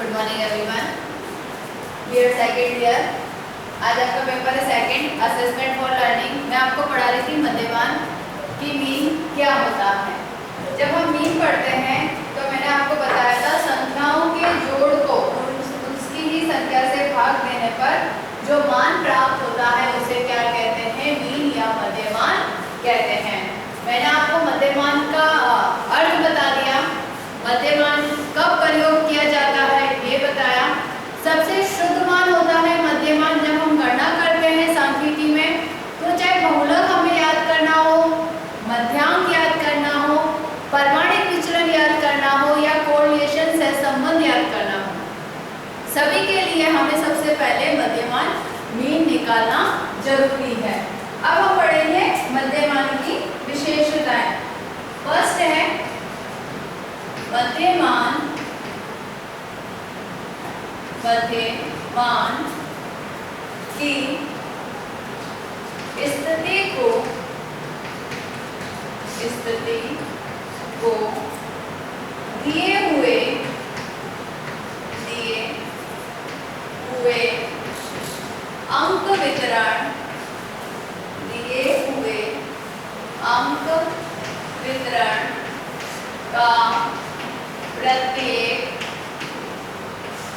Good morning everyone, dear second year. आज आपका paper है सेकंड, असेसमेंट फॉर लर्निंग। मैं आपको पढ़ा रही थी मध्यमान की मीन क्या होता है। जब हम मीन पढ़ते हैं तो मैंने आपको बताया था संख्याओं के जोड़ को उसकी ही संख्या से भाग देने पर जो मान प्राप्त होता है उसे क्या कहते हैं, मीन या मध्यमान कहते हैं। मैंने आपको मध्यमान का अर्थ बता दिया, मध्यमान कब प्रयोग किया जाता है ये बताया। सबसे शुद्ध मान होता है मध्यमान। जब हम गणना करते हैं सांख्यिकी में, तो चाहे बहुलक हमें याद करना हो, मध्यांक याद करना हो, परमाणिक विचलन याद करना हो या कोरिलेशन सहसंबंध याद करना हो, सभी के लिए हमें सबसे पहले मध्यमान मीन निकालना जरूरी है। अब हम पढ़ेंगे मध्यमान की विशेषताएं। फर्स्ट है मध्यमान की स्थिति को दिए हुए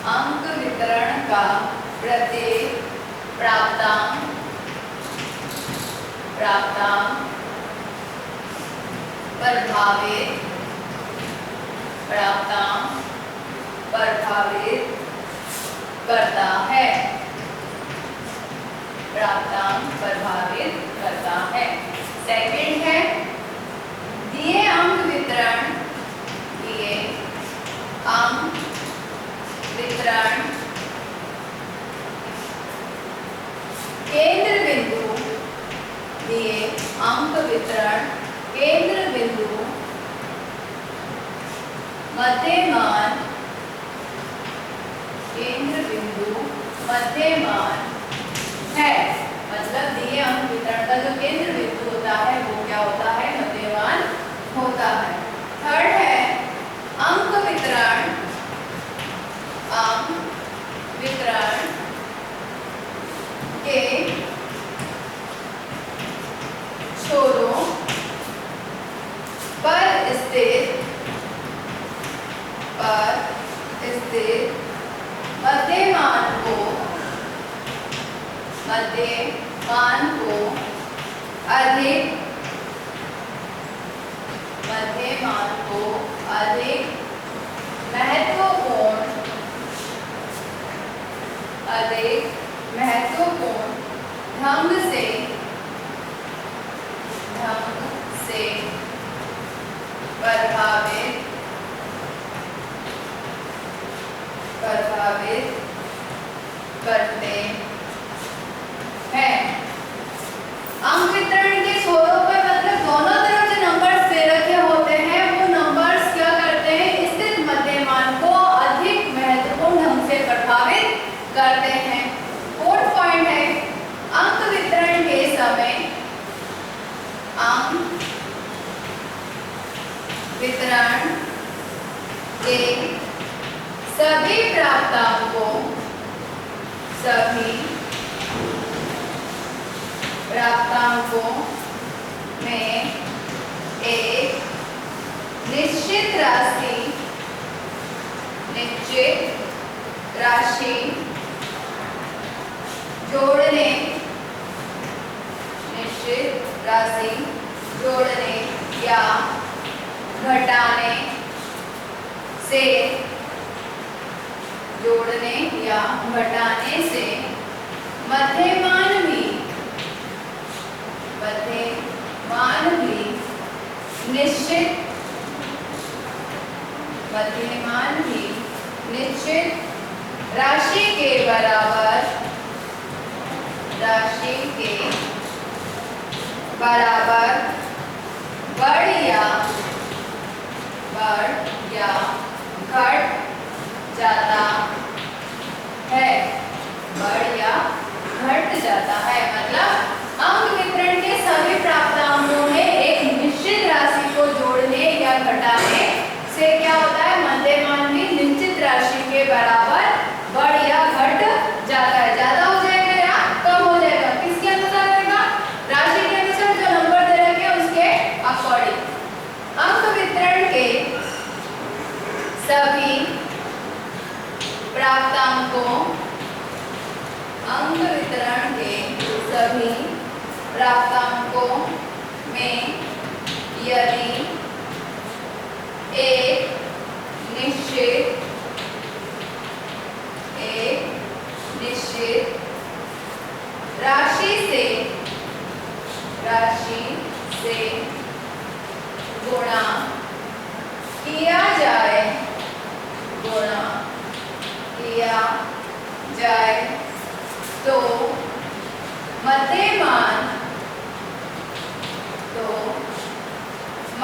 अंक वितरण का प्रत्येक प्राप्तांक प्रभावित करता है। सेकंड है दिए अंक वितरण केंद्र बिंदु मध्यमान है। मतलब दिए अंक वितरण का जो केंद्र बिंदु होता है वो क्या होता है, मध्यमान होता है। थर्ड है अंक वितरण के छोरों पर स्थित मध्यमान को अधिक महत्वपूर्ण ढंग से प्रभावित करते हैं। अंक वितरण के छोरों पर मतलब दोनों तरफ जो नंबर्स दे रखे होते हैं वो नंबर्स क्या करते हैं, स्थित मध्यमान को अधिक महत्वपूर्ण ढंग से प्रभावित करते हैं। फोर्थ पॉइंट है अंक वितरण के समय सभी प्राप्तांकों में एक निश्चित राशि जोड़ने या घटाने से मध्यमान भी निश्चित राशि के बराबर बढ़ या घट जाता है। मतलब अंक वितरण के सभी प्राप्तांकों में एक निश्चित राशि को जोड़ने या घटाने से क्या होता है, मध्यमान भी निश्चित राशि के बराबर बढ़ या घट जाता है। ज्यादा हो जाएगा या कम हो जाएगा, किसके अनुसार रहेगा? राशि के अनुसार, जो नंबर दे रखे हैं उसके अकॉर्डिंग। अंक वितरण के सभी प्राप्तांकों, अंक वितरण के सभी प्राप्तांकों में यदि एक निश्चित राशि से गुणा किया जाए तो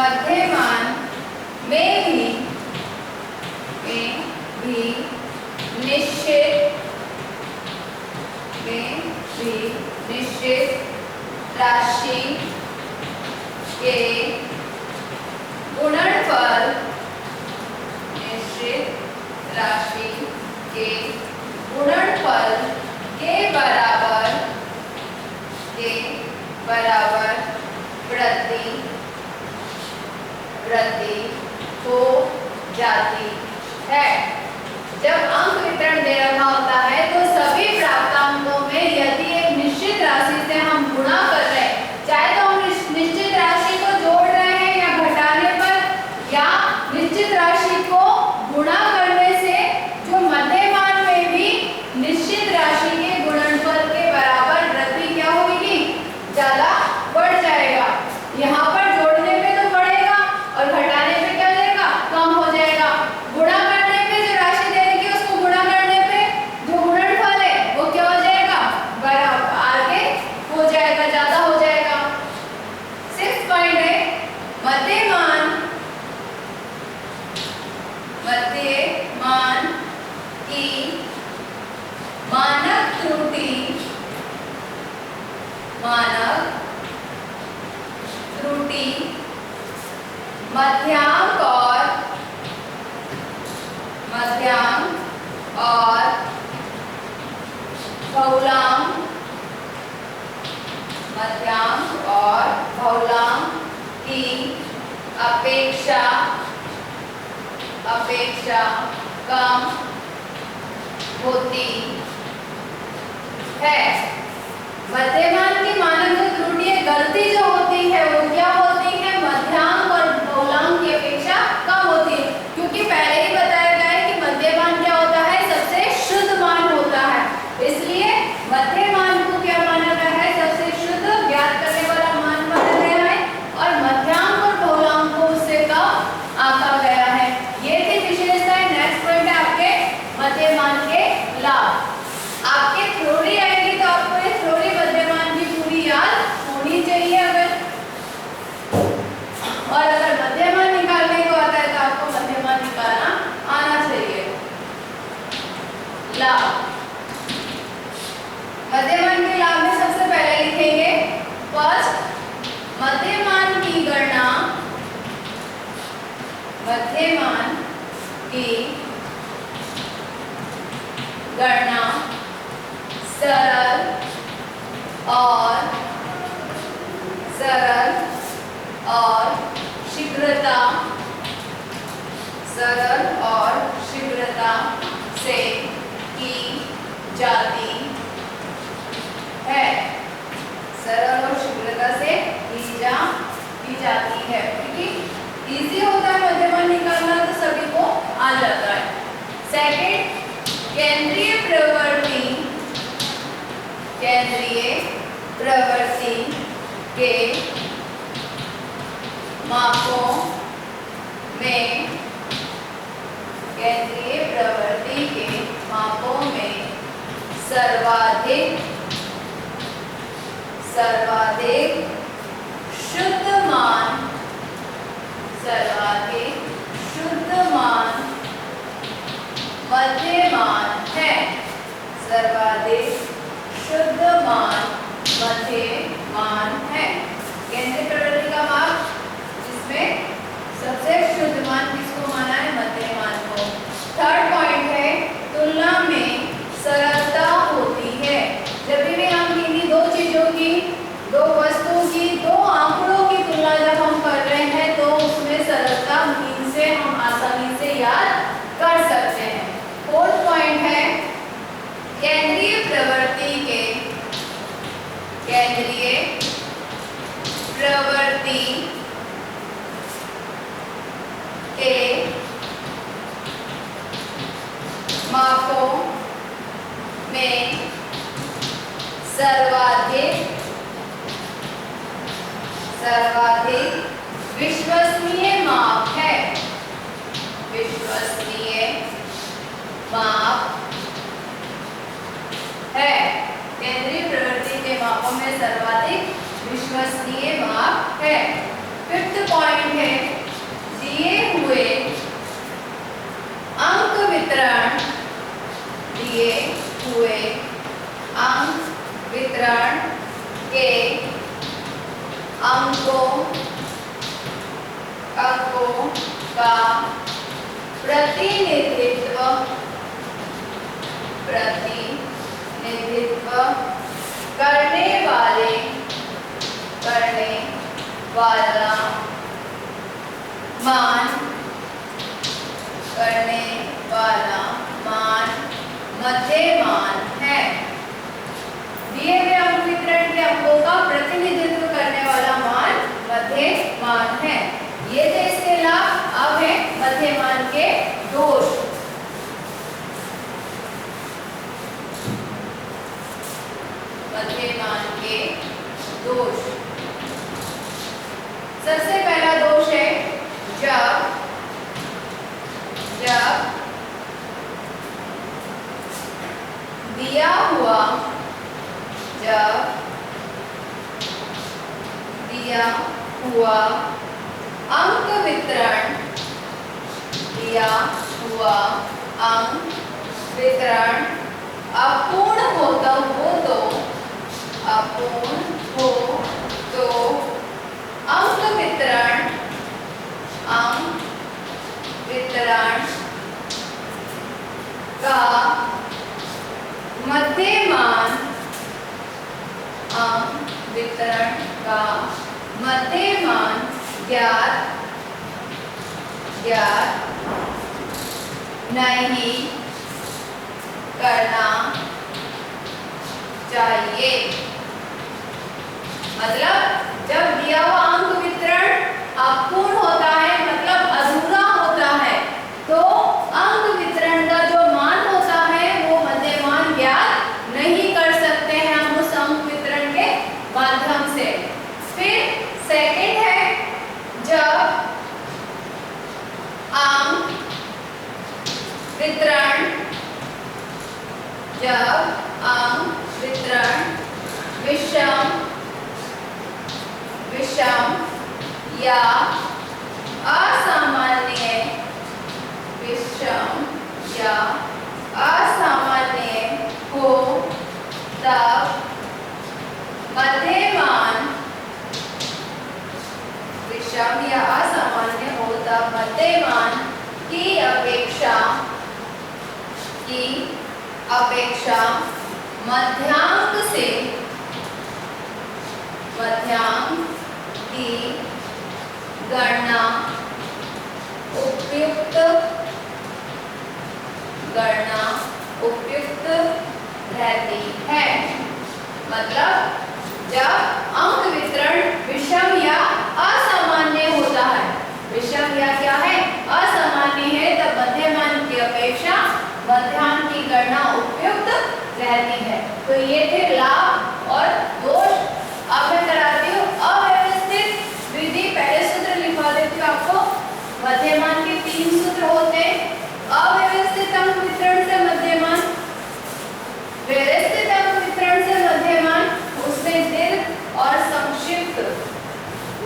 मध्यमान में भी निश्चित राशि के गुणनफल, निश्चित राशि के गुणनफल के बराबर वृद्धि हो जाती है। जब अंक वितरण दे रखा होता है तो सभी प्राप्तांकों में यदि एक निश्चित राशि से हम गुणा कर रहे हैं, चाहे तो हम निश्चित राशि को जोड़ रहे हैं या घटाने पर, या निश्चित राशि को गुणा करने से जो मध्यमान में भी निश्चित राशि के गुणनफल के बराबर वृद्धि क्या होगी? ज्यादा बढ़ जाएगा। यहाँ पर जोड़ने पे तो बढ़ेगा और घटाने पे क्या देगा? कम हो जाएगा। गुणा करने पे जो राशि दे रखी है उसको गुणा करने पे जो गुणनफल है वो क्या हो जाएगा? बराबर आगे हो जाएगा, ज्यादा हो जाएगा। 6 पॉइंट है मध्यमान की मानक त्रुटि मध्यांक और बहुलांक की अपेक्षा कम होती है। मध्यमान की मानक जो त्रुटि है, गलती जो होती है वो क्या होती है? मध्यांक और बहुलांक की अपेक्षा कम होती है, क्योंकि पहले ही बताया गया है कि मध्यमान क्या होता है? सबसे शुद्ध मान होता है। इसलिए मध्यमान को क्या माना गया है? सबसे शुद्ध ज्ञात करने वाला मान माना गया है, और मध्यांक और बहुलांक को उससे कम आंका गया है। ये थी विशेषताएं। नेक्स्ट पॉइंट है आपके मध्यमान के लाभ। आपके थ्योरी आएगी तो आपको ये थ्योरी मध्यमान की पूरी याद होनी चाहिए। अगर मध्यमान निकालने को आता है तो आपको मध्यमान निकालना आना चाहिए। लाभ, मध्यमान के लाभ में सबसे पहले लिखेंगे फर्स्ट, मध्यमान की गणना सरल और शीघ्रता से की जाती है। सरल और शीघ्रता से की जाती है, क्योंकि इजी होता है मध्यमान निकालना तो सभी को आ जाता है। सेकंड, केंद्रीय प्रवृत्ति के मापों में सर्वाधिक शुद्ध मान मध्यमान है। सर्वाधिक शुद्ध मान मध्यमान है। केंद्रीय प्रवृत्ति का माप जिसमें सबसे शुद्ध मान किसको माना है? मध्यमान को। थर्ड पॉइंट है में सर्वाधिक विश्वसनीय माप है। विश्वसनीय माप है। केंद्रीय प्रवृत्ति के मापों में सर्वाधिक विश्वसनीय माप है। फिफ्थ पॉइंट है दिए हुए अंक वितरण, दिए हुए अंक वितरण के अंकों का प्रतिनिधित्व करने वाला मान मध्यमान है। दिए हुए अंक वितरण के अंकों का प्रतिनिधित्व करने वाला मान मध्यमान है। ये थे इसके लाभ। अब है मध्यमान के दोष। मध्यमान के दोष। सबसे पहला दोष है जब दिया हुआ अंक वितरण अपूर्ण हो तो अंक वितरण का मध्यमान ज्ञात नहीं करना चाहिए। मतलब जब दिया हुआ अंक वितरण अपूर्ण होता है, मतलब अधूरा होता है, तो अंक वितरण का जो मान होता है वो मध्यमान ज्ञात नहीं कर सकते हैं हम उस अंक वितरण के माध्यम से। फिर सेकंड है जब अंक वितरण विषम या असामान्य हो तब मध्यमान की अपेक्षा मध्यांक की गणना उपयुक्त रहती है। मतलब जब अंक वितरण विषम या असामान्य होता है, विषम या क्या है, असामान्य है, तब मध्यमान की अपेक्षा मध्याह्न की गणना उपयुक्त रहती है। तो ये थे लाभ और दोष। अब मैं कराती हूँ अव्यवस्थित विधि। पहले सूत्र लिखवा देती हूँ आपको। मध्यमान के 3 सूत्र होते हैं। अव्यवस्थित अंक वितरण से मध्यमान, व्यवस्थित अंक वितरण से मध्यमान, उसमें दीर्घ और संक्षिप्त,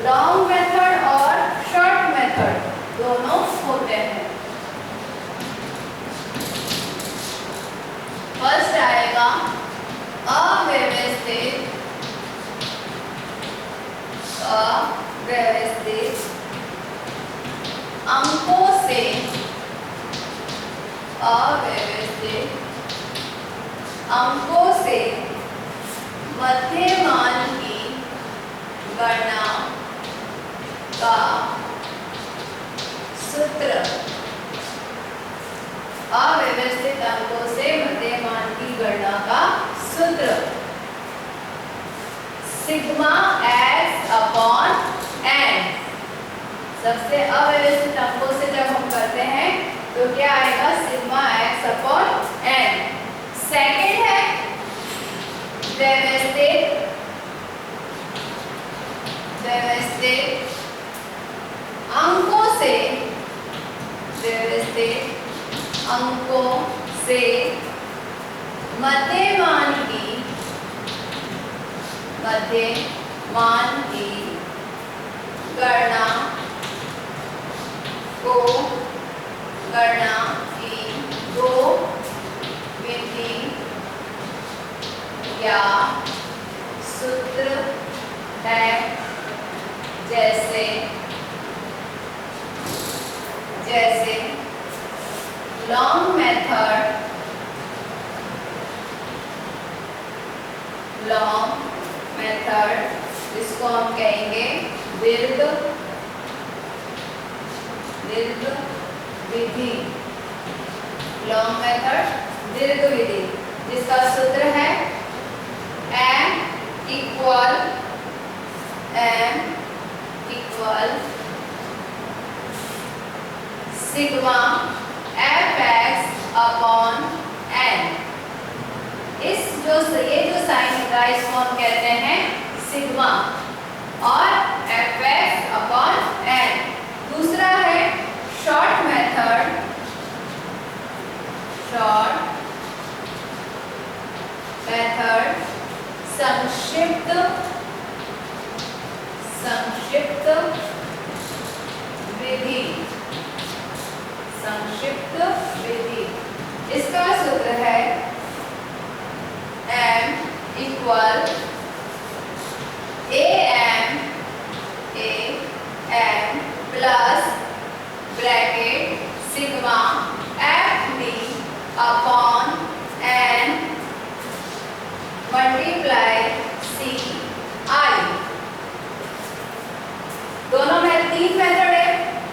लॉन्ग मेथड और शॉर्ट मेथड दोनों होते हैं। फर्स्ट आएगा अव्यवस्थित अंकों से मध्यमान की गणना का सूत्र। अव्यवस्थित अंकों से मध्यमान की गणना का सूत्र सिग्मा x अपॉन n। सबसे अव्यवस्थित अंकों से जब हम करते हैं तो क्या आएगा, sigma x upon n। Second है से मध्यमान की गणना की दो विधि या सूत्र है, जैसे लॉन्ग मेथड, इसको हम कहेंगे दीर्घ विधि। लॉन्ग मेथड दीर्घ विधि, जिसका सूत्र है m equal sigma fx upon n। ये जो साइन का इसको हम कहते हैं सिग्मा, और fx अपॉन n। दूसरा है शॉर्ट मेथड संक्षिप्त विधि। इसका सूत्र है m equal am plus bracket sigma fd upon n multiply ci। दोनों में 3 मेथड है।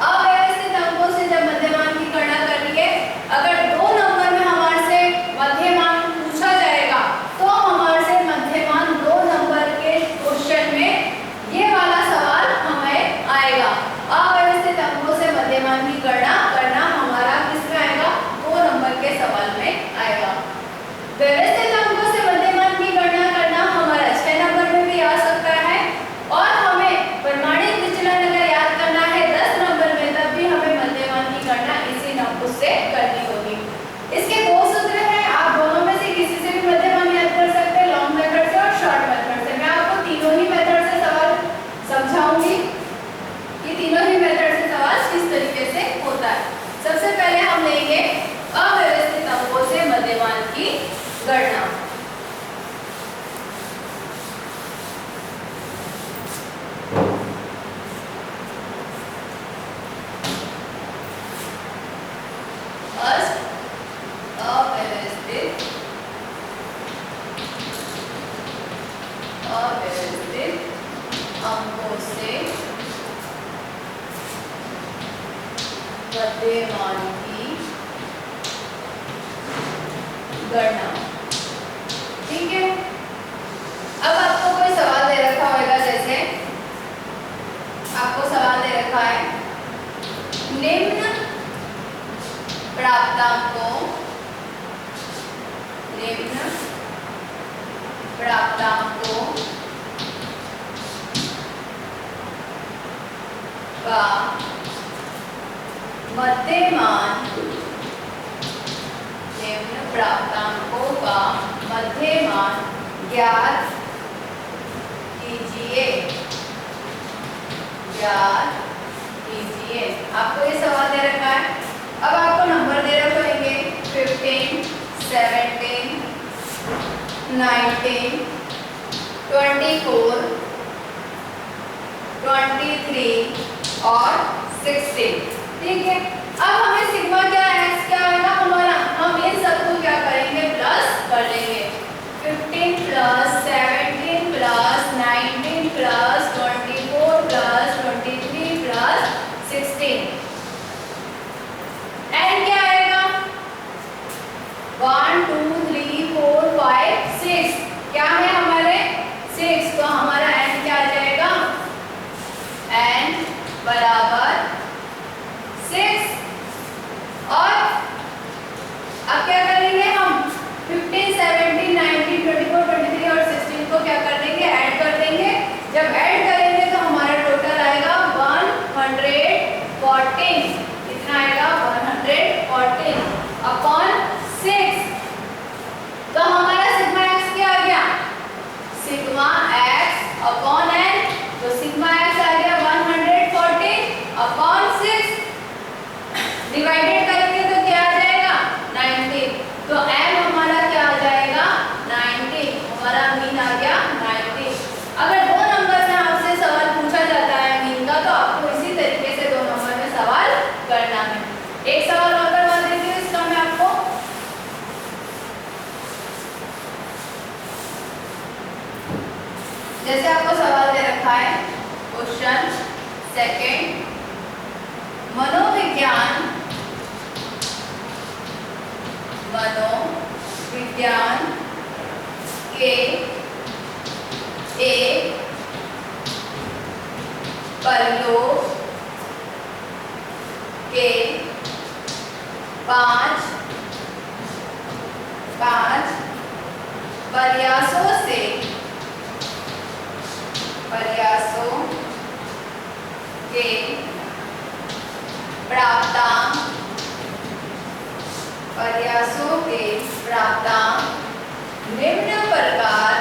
अव्यवस्थित अंकों से जब मध्यमान की गणना करनी है, अगर 2 नंबर में हमारे से मध्यमान पूछा जाएगा तो हमारे से मध्यमान 2 नंबर के क्वेश्चन में ये वाला सवाल हमें आएगा। अव्यवस्थित अंकों से मध्यमान की गणना करना हमारा किसमें आएगा? 2 नंबर के सवाल में आएगा। व्यवस्थित अंकों से मध्यमान की गणना करना हमारा 6 नंबर में भी आ सकता है, और हमें प्रमाणित विचलन अगर याद करना है 10 नंबर में, तब भी हमें मध्यमान की गणना इसी नंबर से करनी होगी। इसके 2 सूत्र हैं, आप दोनों में से किसी से भी मध्यमान याद कर सकते हैं, लॉन्ग मेथड से और शॉर्ट मेथड से। मैं आपको तीनों ही मेथड से सवाल समझाऊंगी कि तीनों ही मेथड से सवाल किस तरीके से होता है। सबसे पहले हम लेंगे अव्यवस्थित अंकों से मध्यमान की गणना। अव्यवस्थित अंकों से मध्यमान की गणना। ठीक है, अब आपको कोई सवाल दे रखा होगा, जैसे आपको सवाल दे रखा है निम्न प्राप्तांकों का मध्यमान ज्ञात कीजिए। आपको ये सवाल दे रखा है। अब आपको नंबर दे रखे होंगे 15, 17, 19, 24, 23 और 16। ठीक है, अब हमें सिग्मा क्या आएगा हमारा, हम इन सबको क्या करेंगे? प्लस कर लेंगे। 15 plus 17 plus 19 plus 24 plus 23 plus 16। And क्या आएगा? 1 2 3 4 5 6। क्या है हमारे? 6। तो हमारा एंड क्या आ जाएगा? एंड बराबर 6। और अब क्या करेंगे हम? 15, 17, 19, 24, 23 और 16 को क्या कर देंगे? ऐड कर देंगे। जब ऐड करेंगे तो हमारा टोटल आएगा 114। कितना आएगा? 114 अपॉन 6। जैसे आपको सवाल दे रखा है क्वेश्चन सेकंड, मनोविज्ञान के एक प्रयोग के पांच प्रयासों के प्राप्तांक निम्न प्रकार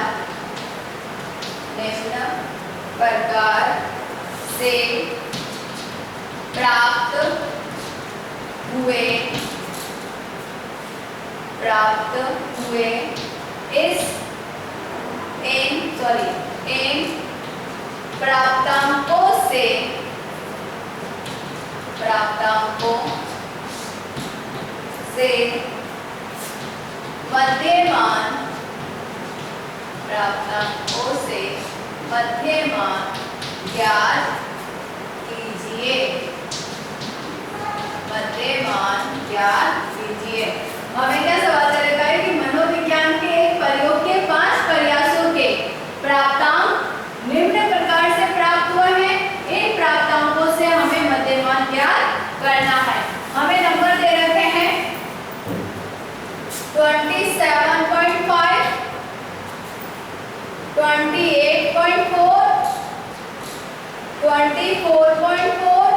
से प्राप्त हुए इन प्राप्तांकों से मध्यमान ज्ञात कीजिए। हमें क्या सवाल करेगा है कि मनोविज्ञान के एक प्रयोग के 5 प्रयासों के प्राप्तांक निम्न प्रकार से प्राप्त हुए हैं। इन प्राप्तांकों से हमें मध्यमान ज्ञात करना है। हमें नंबर दे रखे हैं 27.5, 28.4, 24.4,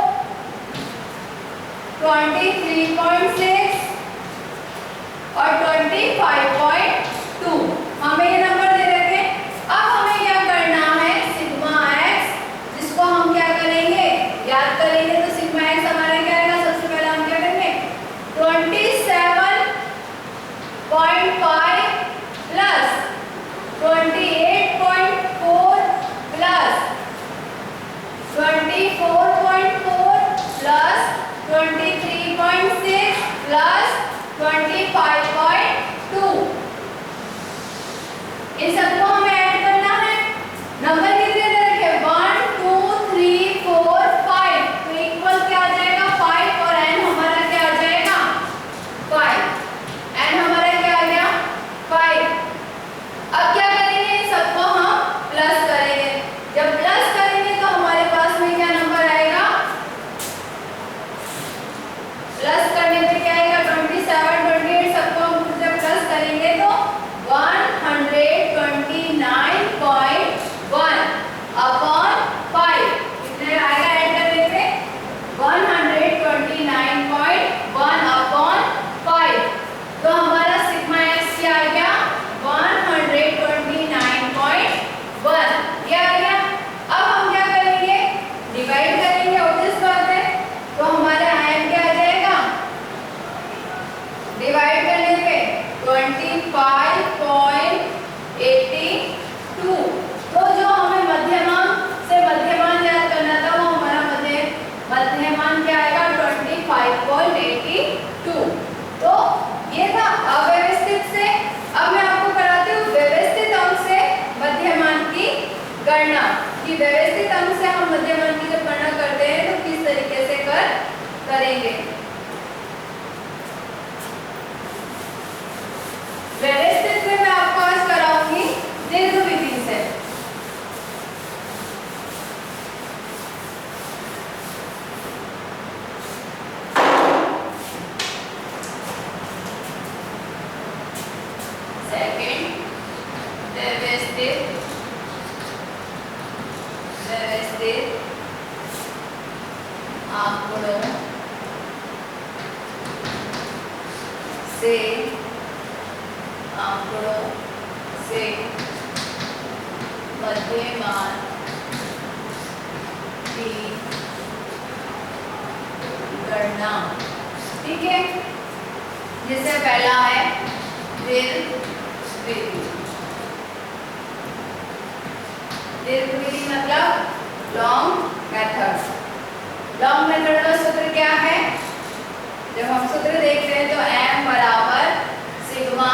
23.6 और 25.2। हमें ये नंबर दे रखे हैं। अब हमें क्या करना है, सिग्मा एक्स, जिसको हम क्या करेंगे, याद करेंगे। तो सिग्मा एक्स हमारा क्या आएगा, सबसे पहले हम क्या करेंगे 27.5 प्लस 28.4 प्लस 24.4 प्लस 23.6 प्लस 25.2। इन सबको हमें ऐड करना है। नंबर कितने दे रखे, 1 2 3 4 5। तो इक्वल क्या आ जाएगा 5 और n हमारा क्या आ जाएगा 5। n हमारा क्या आ गया 5। अब क्या करेंगे, इन सबको हम प्लस करेंगे। जब प्लस करेंगे तो हमारे पास में क्या नंबर आएगा, प्लस करने पे क्या आएगा 27 28। सबको हम जब प्लस करेंगे तो 129.1 अपॉन 5 कितने आएगा, ऐड करने पे 129.1 अपॉन 5। तो हमारा सिग्मा एक्स क्या आ गया 129.1 ये आ गया। अब हम क्या करेंगे, डिवाइड करेंगे, ऑब्वियस बात है। तो हमारा आयन क्या आ जाएगा, डिवाइड करने पे 25.82। तो जो हमें मध्यमान से मध्यमान याद करना था, वो हमारा मध्यमान क्या आएगा 25.82। तो ये था अव्यवस्थित से। अब मैं आपको कराती हूँ व्यवस्थित अंक से मध्यमान की गणना, कि व्यवस्थित अंक से हम मध्यमान की जब गणना करते हैं तो किस तरीके से करेंगे। व्यवस्थित में मैं आपको आज कराऊंगी दीर्घ विधि से। सेकंड, व्यवस्थित आंकड़ों से मध्यमान की गणना। ठीक है, जैसे पहला है दीर्घ विधि। दीर्घ विधि मतलब लॉन्ग मेथड। लॉन्ग मेथड का सूत्र क्या है, जब हम सूत्र देखते हैं तो m बराबर सिग्मा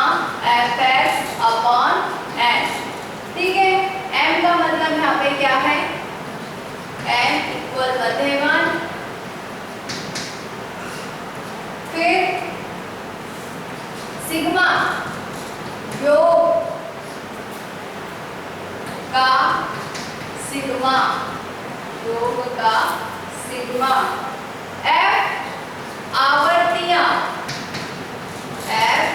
fx अपॉन n। ठीक है, m का मतलब सिग्मा, योग का सिग्मा, योग का सिग्मा। एफ आवर्तियां, एफ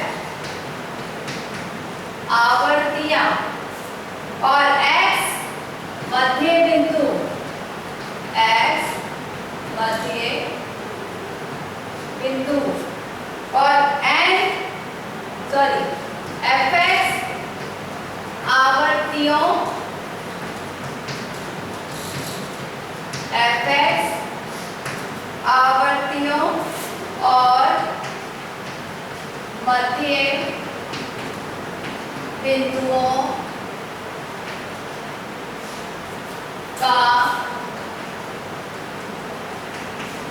आवर्तियां। और एक्स मध्य बिंदु, एक्स मध्य बिंदु। और एफ एक्स आवर्तियों, एफ एक्स आवर्तियों और मध्य बिंदुओं का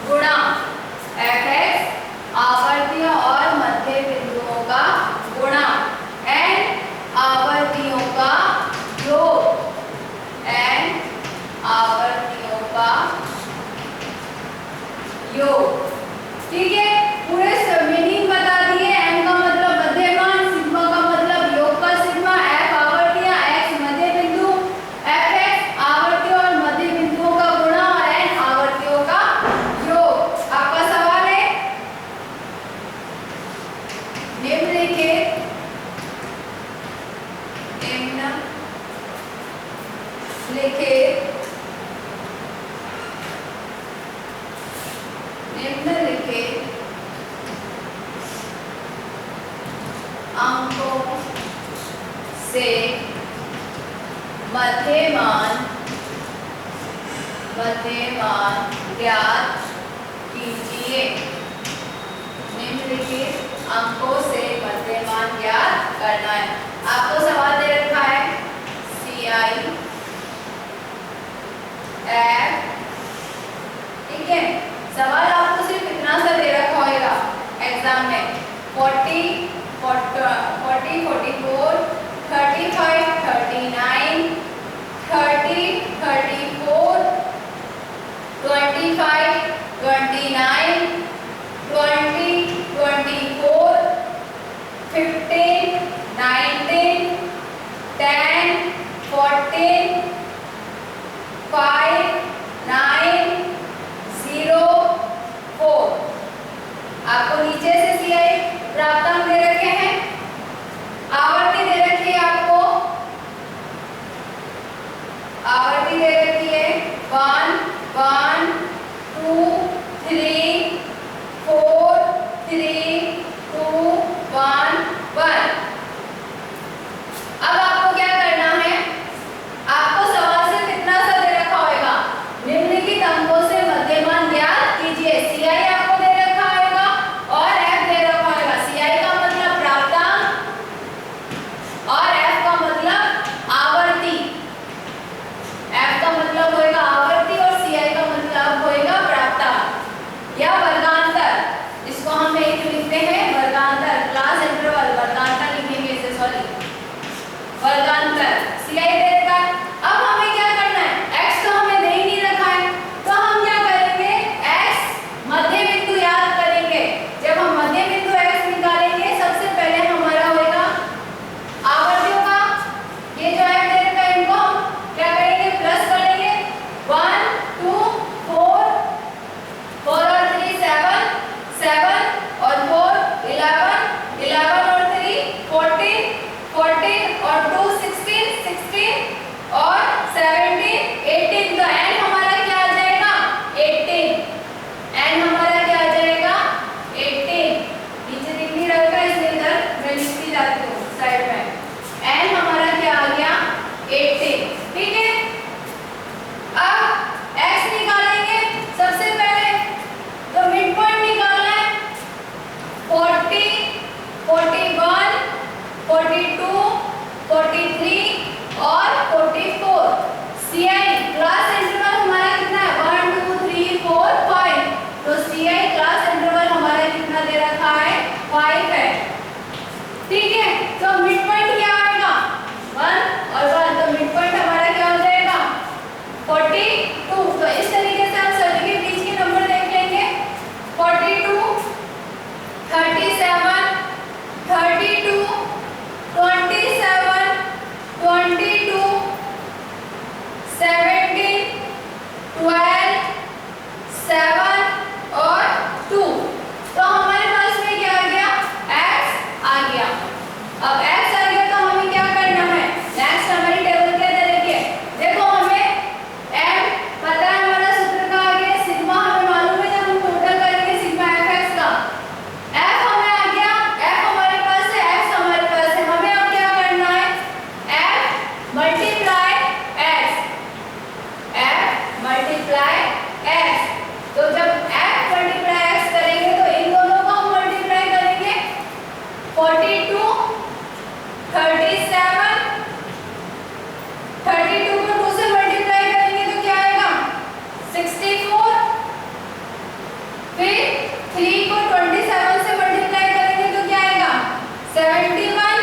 गुणा, एफ एक्स आवर्तियों और मध्य बिंदुओं का गुणा, एन आवर्तियों का योग, एन आवर्तियों का योग। ठीक है, पूरे मीनिंग बता दिए। एन का मतलब मध्यमान, सिग्मा का मतलब योग का सिग्मा, एफ आवर्तियां, एक्स मध्य बिंदु, एफ एक्स आवर्तियों और मध्य बिंदुओं का गुणा और एन आवर्तियों का योग। आपका सवाल है निम्नलिखित अंकों से मध्यमान ज्ञात कीजिए। निम्नलिखित अंकों से मध्यमान ज्ञात करना है। आपको सवाल दे रखा है CI F, ठीक है। सवाल आपको सिर्फ इतना सा दे रखा होगा एग्जाम में, 40, 44, 35, 39, 30, 34, 25, 29, 20, 24, 15, 19, 10, 14, 5, 9, 0, 4। आपको नीचे से CI प्राप्तांक दे रखे हैं, आवर्ती दे रखी है, आपको आवर्ती दे रखी है 1, 1, 2, 3, 4, 3, 2, 1, 1। अब आपको क्या करना है, आपको सवाल से कितना सा दे रखा होगा, निम्नलिखित अंकों से मध्यमान ज्ञात कीजिए। CI आपको दे रखा होगा और अब x आ गया तो हमें क्या करना है, नेक्स्ट हमारी टेबल के अंदर देखिए, देखो हमें m पता है, हमारा सूत्र का आ गया सिग्मा, हमें मालूम है जब हम टोटल करेंगे सिग्मा fx का, f हमें आ गया, f हमारे पास है, x हमारे पास है, हमें अब क्या करना है, f मल्टीप्लाई x, तो जब f मल्टीप्लाई x करेंगे तो इन दोनों को हम मल्टीप्लाई करेंगे, 42 37, 32 को 2 से मल्टीप्लाई करेंगे तो क्या आएगा 64, फिर 3 को 27 से मल्टीप्लाई करेंगे तो क्या आएगा 71,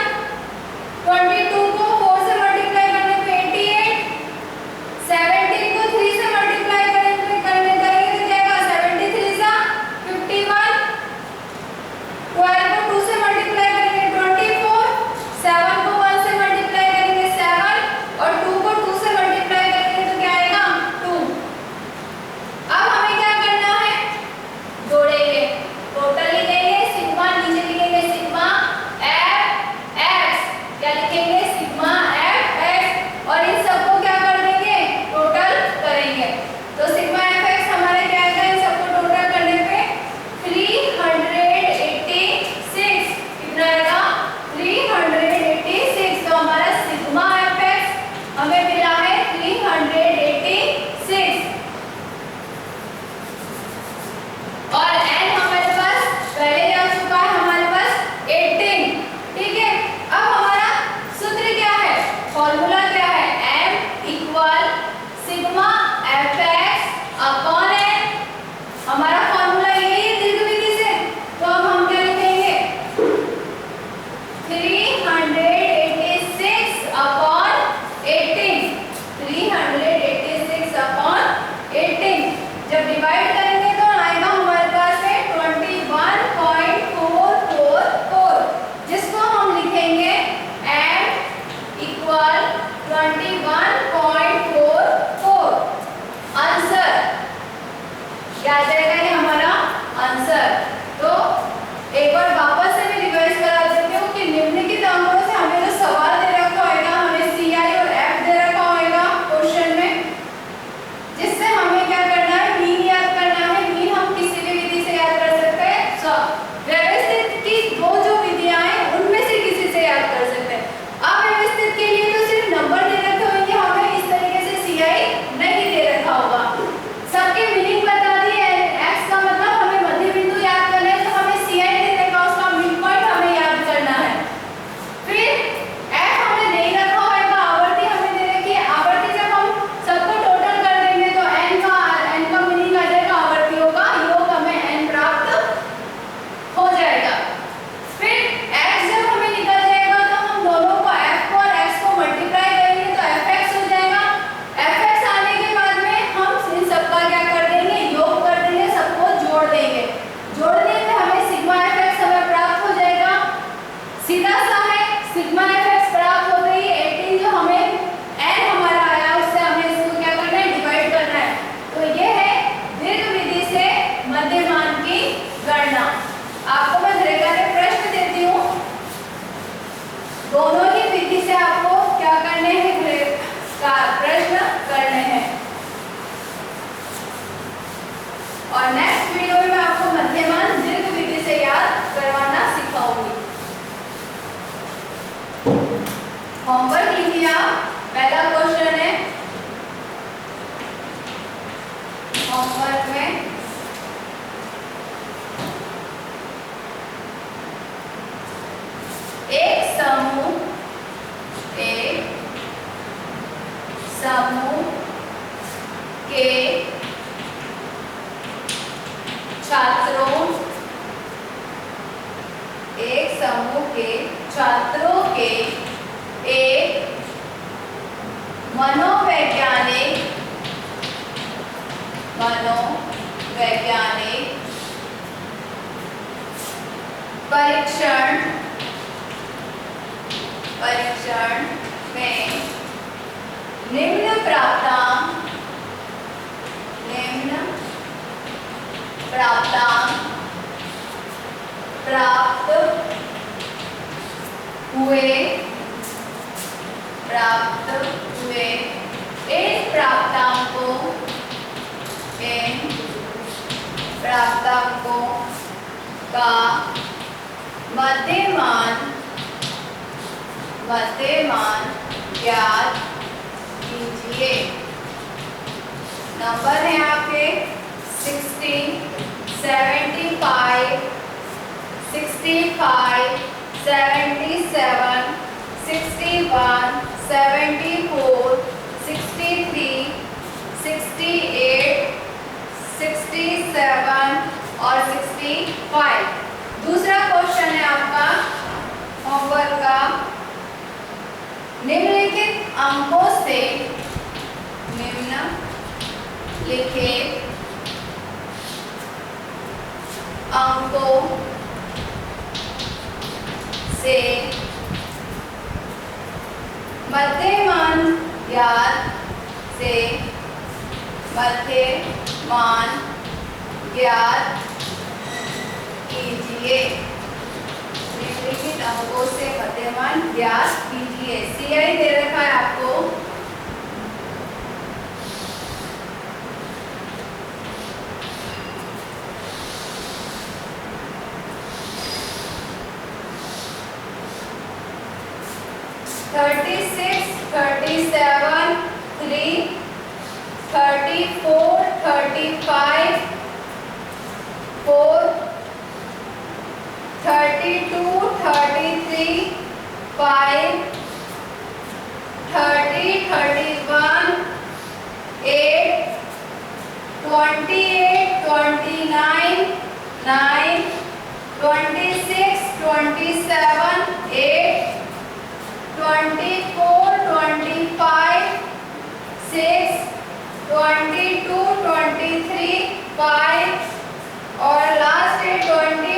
22 को 4 से मल्टीप्लाई करने पे 88, 17 को 3 से मल्टीप्लाई करेंगे तो क्या आएगा 73 सा 51, 12 को 2 से मल्टीप्लाई करेंगे 24, 7 को 1 से मल्टीप्लाई करेंगे 7 और 2 को 2 से मल्टीप्लाई करेंगे तो क्या आएगा 2। अब हमें क्या करना है, जोड़ेंगे, टोटल लिखेंगे सिग्मा, नीचे लिखेंगे सिग्मा एफ एक्स, क्या लिखेंगे सिग्मा एफ एक्स, और इन सबको क्या कर देंगे टोटल करेंगे, तो सिग्मा एफ एक्स हमारा क्या आएगा, इन सबको टोटल करने पे 386, कितना आएगा 386, तो हमारा सिग्मा एफ एक्स हमें मिला है 386, और n हमारे पास पहले आ चुका है, हमारे पास 18, ठीक है। अब हमारा सूत्र क्या है, फॉर्मूला क्या है, m equal sigma F x upon n, हमारा फॉर्मूला यही है दीर्घ विधि से, तो अब हम क्या लिखेंगे 386 अपॉन 18, 386 अपॉन 18, जब डिवाइड करेंगे तो आएगा हमारे पास है 21.444, जिसको हम लिखेंगे m इक्वल 21.44, आंसर क्या आ जाएगा, ये हमारा आंसर। तो एक बार वापस से मैं रिवाइज करा देती हूँ कि निम्नलिखित अंकों से हमें जो सवाल दे रखा होगा, हमें CI और F दे रखा होगा क्वेश्चन में, जिससे हमें क्या करना है, मीन याद करना है। मीन हम किसी भी विधि से याद कर सकते हैं, व्यवस्थित की दो जो विधियां हैं उनमें से किसी से याद कर सकते हैं। अव्यवस्थित के लिए तो सिर्फ नंबर दे रखे होंगे, हमें इस तरीके से CI नहीं दे रखा होगा। सबके मीनिंग बता दिए, x का मतलब हमें मध्य बिंदु याद करना है, तो हमें CI दे रखा, उसका मिड पॉइंट हमें याद करना है। फिर f हमें दे रखा होगा, आवर्ती हमें दे रखी है, आवर्ती जब हम सबको टोटल कर देंगे तो n का मीनिंग आ जाएगा आवर्तियों का योग, हमें n प्राप्त हो जाएगा। फिर x जब हमें निकल जाएगा तो हम दोनों को f को और x को मल्टीप्लाई करेंगे तो fx हो जाएगा। fx आने के बाद में हम इन सबका क्या कर देंगे, योग कर देंगे, सबको जोड़ देंगे, जोड़ने में हमें सिग्मा fx हमें प्राप्त हो जाएगा, सीधा सा है, सिग्मा fx प्राप्त हो गई 18, जो हमें n हमारा आया उससे हमें इसको क्या करना है, डिवाइड करना है। तो ये है दीर्घ विधि से मध्यमान की गणना। आपको मैं रेखा के प्रश्न देती हूँ, दोनों ही विधि से आपको क्या करने हैं, का प्रश्न करने हैं, और नेक्स्ट वीडियो में मैं आपको मध्यमान दीर्घ विधि से याद करवाना सिखाऊंगी। होमवर्क लीजिए आप, पहला क्वेश्चन है होमवर्क में, एक समूह के छात्रों के एक मनोवैज्ञानिक परीक्षण में निम्न प्राप्तांक प्राप्त हुए, प्राप्त हुए। इन प्राप्तांकों का मध्यमान ज्ञात कीजिए। नंबर है आपके 60, 75, 65, 77, 61, 74, 63, 68, 67 और 65। दूसरा क्वेश्चन है आपका होमवर्क का, निम्नलिखित अंकों से मध्यमान ज्ञात कीजिए। निम्नलिखित अंकों से मध्यमान ज्ञात कीजिए। CI दे रखा है आपको। थर्टी 37, 3, 34, 35, 4, 32, 33, 5, 30, 31, 8, 28, 29, 9, 26, 27, 8, 24, 25, 6, 22, 23, 5 और लास्ट है 20